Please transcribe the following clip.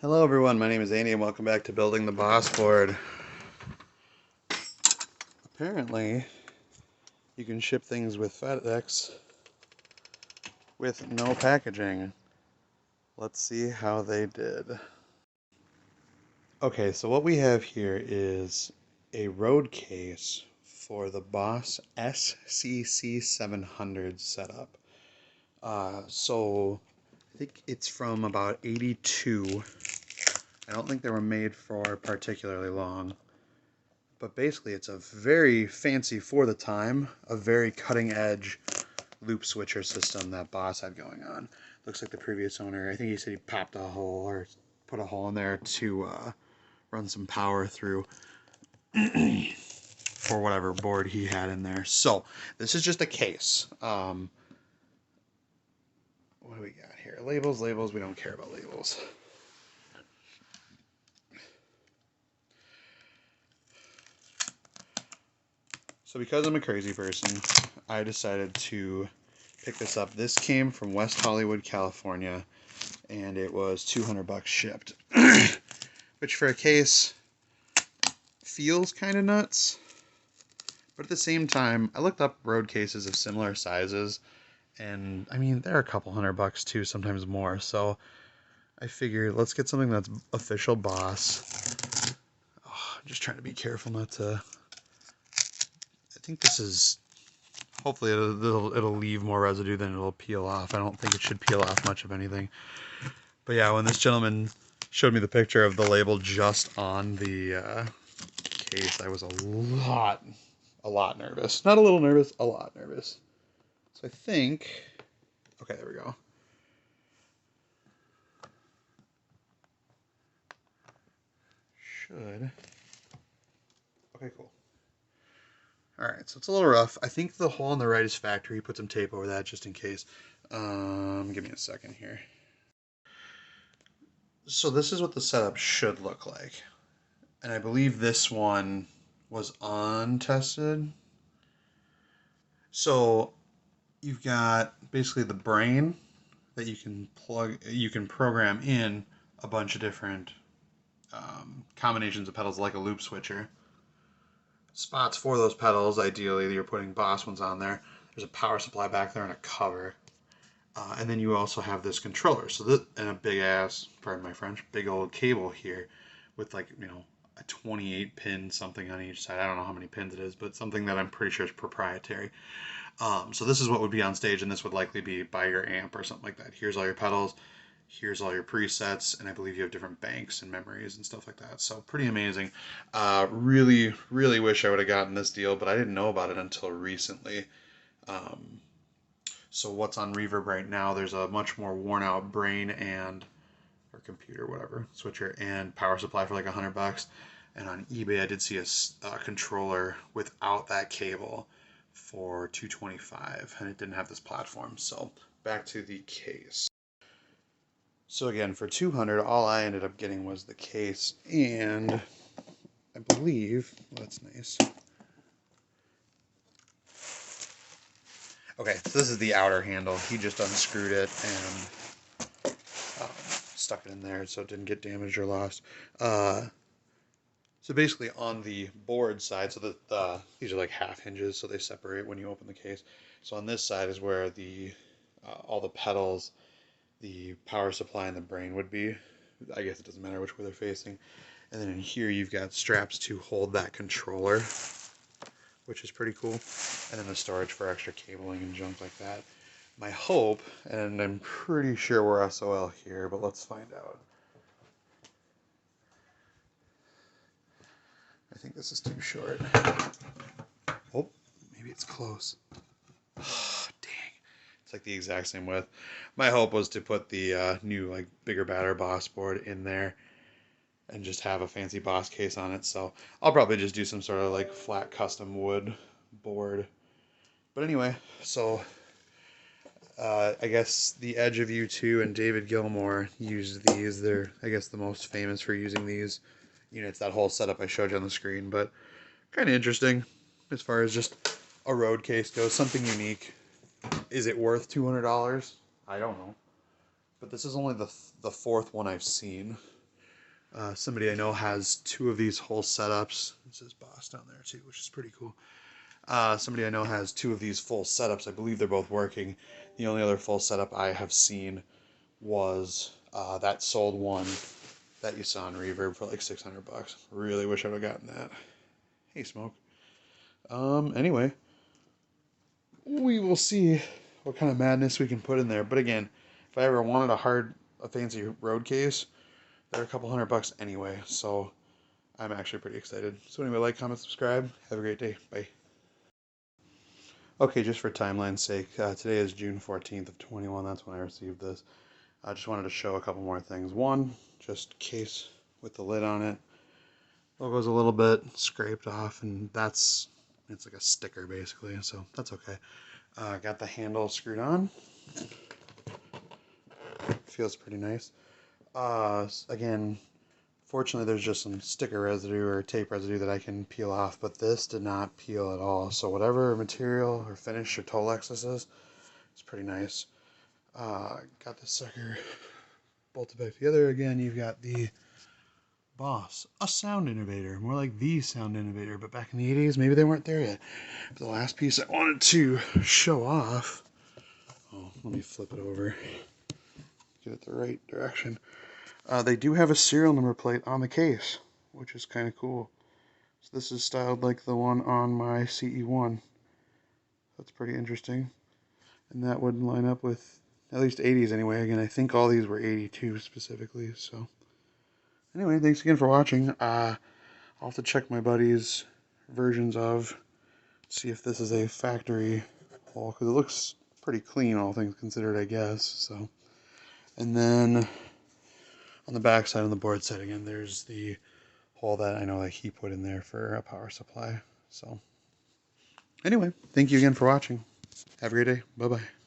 Hello everyone, my name is Andy and welcome back to Building the Boss Board. Apparently, you can ship things with FedEx with no packaging. Let's see how they did. Okay, so what we have here is a road case for the Boss SCC-700 setup. So I think it's from about 82. I don't think they were made for particularly long. But basically, it's a very fancy, for the time, a very cutting-edge loop switcher system that Boss had going on. Looks like the previous owner, I think he said he popped a hole or put a hole in there to run some power through for whatever board he had in there. So, this is just a case. What do we got here? Labels, we don't care about labels. So because I'm a crazy person, I decided to pick this up. This came from West Hollywood, California, and it was $200 shipped. Which for a case feels kind of nuts. But at the same time, I looked up road cases of similar sizes, and I mean, they're a couple $100 too, sometimes more. So I figured let's get something that's official Boss. Oh, I'm just trying to be careful not to. I think this is. Hopefully it'll leave more residue than it'll peel off. I don't think it should peel off much of anything. But yeah, when this gentleman showed me the picture of the label just on the case, I was a lot nervous. Not a little nervous, a lot nervous. So I think, okay, there we go. Should. Okay, cool. Alright, so it's a little rough. I think the hole on the right is factory. Put some tape over that just in case. Give me a second here. So this is what the setup should look like. And I believe this one was untested. So you've got basically the brain that you can program in a bunch of different combinations of pedals like a loop switcher. Spots for those pedals, ideally you're putting Boss ones on there. There's a power supply back there and a cover. And then you also have this controller. So this, and a big ass, pardon my French, big old cable here with like, you know, a 28 pin something on each side. I don't know how many pins it is, but something that I'm pretty sure is proprietary. So this is what would be on stage, and this would likely be by your amp or something like that. Here's all your pedals, here's all your presets, and I believe you have different banks and memories and stuff like that. So pretty amazing. Really, really wish I would have gotten this deal, but I didn't know about it until recently. So what's on Reverb right now, there's a much more worn out brain and, or computer, whatever, switcher and power supply for like $100. And on eBay I did see a controller without that cable for $225, and it didn't have this platform. So back to the case. So again, for $200, all I ended up getting was the case, and I believe, well, that's nice. Okay, so this is the outer handle. He just unscrewed it and stuck it in there so it didn't get damaged or lost. So basically on the board side, so that these are like half hinges, so they separate when you open the case. So on this side is where the all the pedals, the power supply, and the brain would be. I guess it doesn't matter which way they're facing. And then in here you've got straps to hold that controller, which is pretty cool. And then the storage for extra cabling and junk like that. My hope, and I'm pretty sure we're SOL here, but let's find out. I think this is too short. Oh, maybe it's close. Oh, dang. It's like the exact same width. My hope was to put the new, like, bigger, badder Boss board in there and just have a fancy Boss case on it. So I'll probably just do some sort of like flat custom wood board. But anyway, so I guess the Edge of U2 and David Gilmour used these. They're, I guess, the most famous for using these units, that whole setup I showed you on the screen. But kind of interesting as far as just a road case goes, something unique. Is it worth $200? I don't know. But this is only the fourth one I've seen. Somebody I know has 2 of these whole setups. It says Boss down there too, which is pretty cool. Somebody I know has 2 of these full setups. I believe they're both working. The only other full setup I have seen was that sold one that you saw on Reverb for like 600 bucks. Really wish I would have gotten that. Hey, Smoke. Anyway, we will see what kind of madness we can put in there. But again, if I ever wanted a fancy road case, they're a couple $100 anyway. So I'm actually pretty excited. So anyway, like, comment, subscribe. Have a great day. Bye. Okay, just for timeline's sake, today is June 14th of 21. That's when I received this. I just wanted to show a couple more things. One, just case with the lid on it. Logo's a little bit scraped off, and it's like a sticker basically, so that's okay. Got the handle screwed on. Feels pretty nice. Again, fortunately there's just some sticker residue or tape residue that I can peel off, but this did not peel at all. So whatever material or finish or Tolex this is, it's pretty nice. Got this sucker bolted back together. Again, you've got the Boss, a sound innovator, more like the sound innovator, but back in the 80s, maybe they weren't there yet. But the last piece I wanted to show off, let me flip it over, get it the right direction. They do have a serial number plate on the case, which is kind of cool. So this is styled like the one on my CE1. That's pretty interesting. And that would line up with at least 80s anyway. Again, I think all these were 82 specifically, so. Anyway, thanks again for watching. I'll have to check my buddy's versions of, see if this is a factory hole, because it looks pretty clean, all things considered, I guess. So, and then on the back side, on the board side, again, there's the hole that I know that he put in there for a power supply. So, anyway, thank you again for watching. Have a great day. Bye-bye.